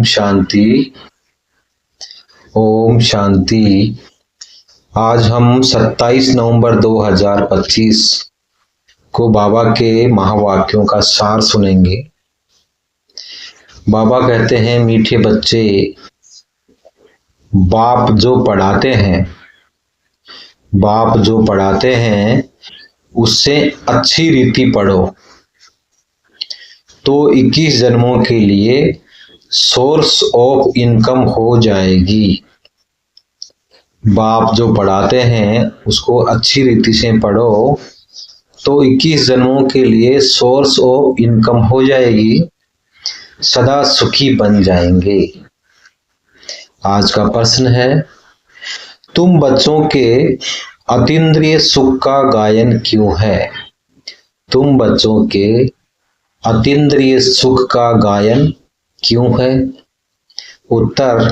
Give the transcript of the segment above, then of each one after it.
ओम शांति। ओम शांति। आज हम 27 नवंबर 2025 को बाबा के महावाक्यों का सार सुनेंगे। बाबा कहते हैं, मीठे बच्चे, बाप जो पढ़ाते हैं उससे अच्छी रीति पढ़ो तो 21 जन्मों के लिए सोर्स ऑफ इनकम हो जाएगी। बाप जो पढ़ाते हैं उसको अच्छी रीति से पढ़ो तो 21 जन्मों के लिए सोर्स ऑफ इनकम हो जाएगी, सदा सुखी बन जाएंगे। आज का प्रश्न है, तुम बच्चों के अतीन्द्रिय सुख का गायन क्यों है? तुम बच्चों के अतीन्द्रिय सुख का गायन क्यों है? उत्तर,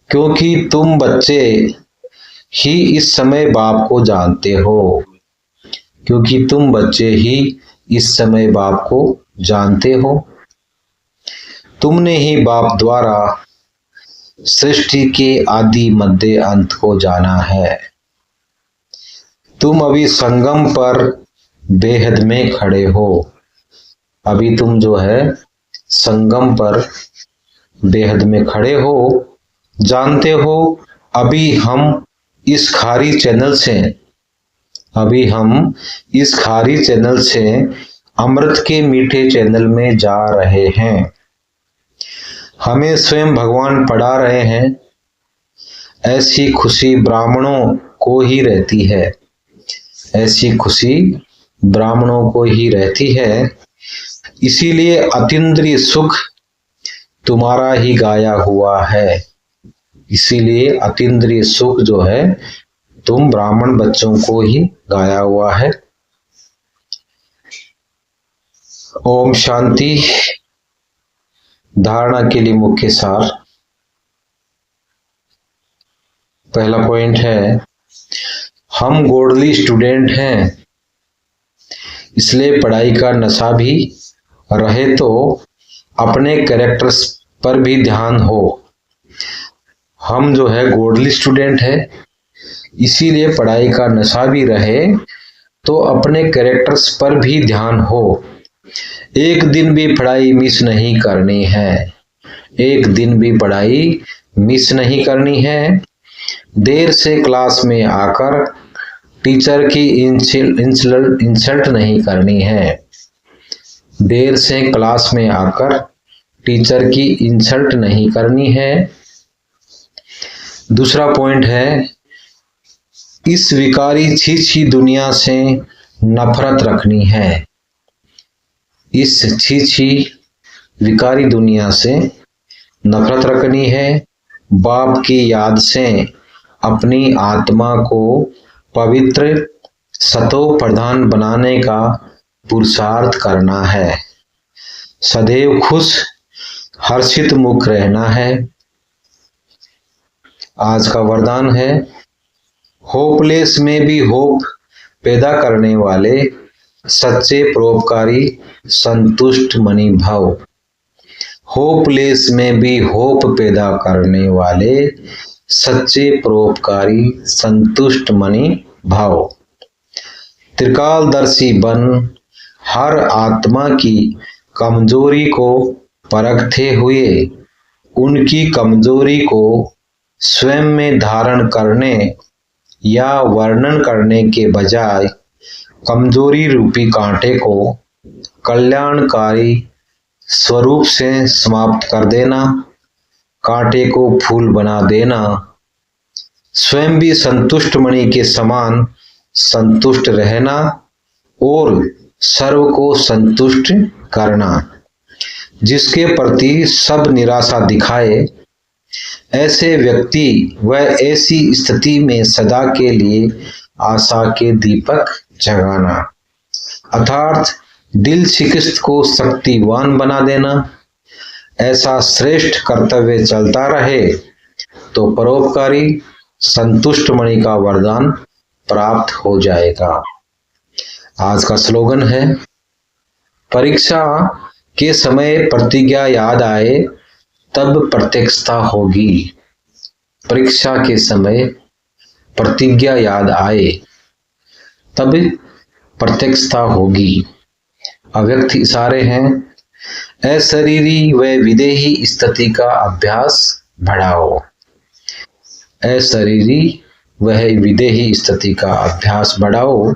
क्योंकि तुम बच्चे ही इस समय बाप को जानते हो। क्योंकि तुम बच्चे ही इस समय बाप को जानते हो। तुमने ही बाप द्वारा सृष्टि के आदि मध्य अंत को जाना है। तुम अभी संगम पर बेहद में खड़े हो। अभी तुम जो है संगम पर बेहद में खड़े हो। जानते हो, अभी हम इस खारी चैनल से अमृत के मीठे चैनल में जा रहे हैं। हमें स्वयं भगवान पढ़ा रहे हैं। ऐसी खुशी ब्राह्मणों को ही रहती है। ऐसी खुशी ब्राह्मणों को ही रहती है। इसीलिए अतीन्द्रिय सुख तुम्हारा ही गाया हुआ है। इसीलिए अतीन्द्रिय सुख जो है तुम ब्राह्मण बच्चों को ही गाया हुआ है। ओम शांति। धारणा के लिए मुख्य सार। पहला पॉइंट है, हम गोल्डली स्टूडेंट हैं, इसलिए पढ़ाई का नशा भी रहे तो अपने कैरेक्टर्स पर भी ध्यान हो। हम जो है गोल्डली स्टूडेंट है, इसीलिए पढ़ाई का नशा भी रहे तो अपने कैरेक्टर्स पर भी ध्यान हो। एक दिन भी पढ़ाई मिस नहीं करनी है। एक दिन भी पढ़ाई मिस नहीं करनी है। देर से क्लास में आकर टीचर की इंसल्ट नहीं करनी है। देर से क्लास में आकर टीचर की इंसल्ट नहीं करनी है। दूसरा पॉइंट है, इस विकारी छीछी दुनिया से नफरत रखनी है। इस छीछी विकारी दुनिया से नफरत रखनी है। बाप की याद से अपनी आत्मा को पवित्र सतो प्रधान बनाने का पुरुषार्थ करना है। सदैव खुश हर्षित मुख रहना है। आज का वरदान है, होपलेस में भी होप पैदा करने वाले सच्चे परोपकारी संतुष्ट मणि भाव। होपलेस में भी होप पैदा करने वाले सच्चे परोपकारी संतुष्ट मणि भाव। त्रिकालदर्शी बन हर आत्मा की कमजोरी को परखते हुए उनकी कमजोरी को स्वयं में धारण करने या वर्णन करने के बजाय कमजोरी रूपी कांटे को कल्याणकारी स्वरूप से समाप्त कर देना, कांटे को फूल बना देना, स्वयं भी संतुष्ट मणि के समान संतुष्ट रहना और सर्व को संतुष्ट करना। जिसके प्रति सब निराशा दिखाए, ऐसे व्यक्ति व ऐसी स्थिति में सदा के लिए आशा के दीपक जगाना, अर्थात दिल शिकस्त को शक्तिवान बना देना। ऐसा श्रेष्ठ कर्तव्य चलता रहे तो परोपकारी संतुष्ट मणि का वरदान प्राप्त हो जाएगा। आज का स्लोगन है, परीक्षा के समय प्रतिज्ञा याद आए तब प्रत्यक्षता होगी। परीक्षा के समय प्रतिज्ञा याद आए, तब प्रत्यक्षता होगी। अव्यक्त इशारे हैं। अशरीरी व विदेही स्थिति का अभ्यास बढ़ाओ। अशरीरी वह विदेही स्थिति का अभ्यास बढ़ाओ।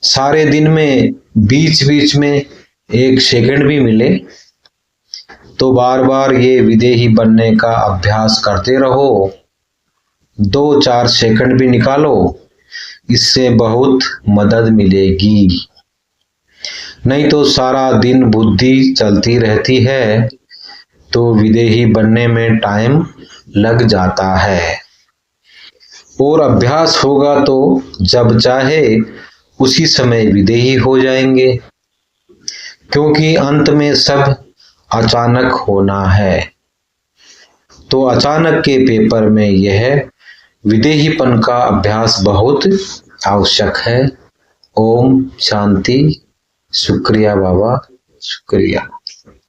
सारे दिन में बीच बीच में 1 सेकंड भी मिले तो बार बार ये विदेही बनने का अभ्यास करते रहो। 2-4 सेकंड भी निकालो, इससे बहुत मदद मिलेगी। नहीं तो सारा दिन बुद्धि चलती रहती है तो विदेही बनने में टाइम लग जाता है। और अभ्यास होगा तो जब चाहे उसी समय विदेही हो जाएंगे, क्योंकि अंत में सब अचानक होना है। तो अचानक के पेपर में यह विदेहीपन का अभ्यास बहुत आवश्यक है। ओम शांति। शुक्रिया बाबा, शुक्रिया।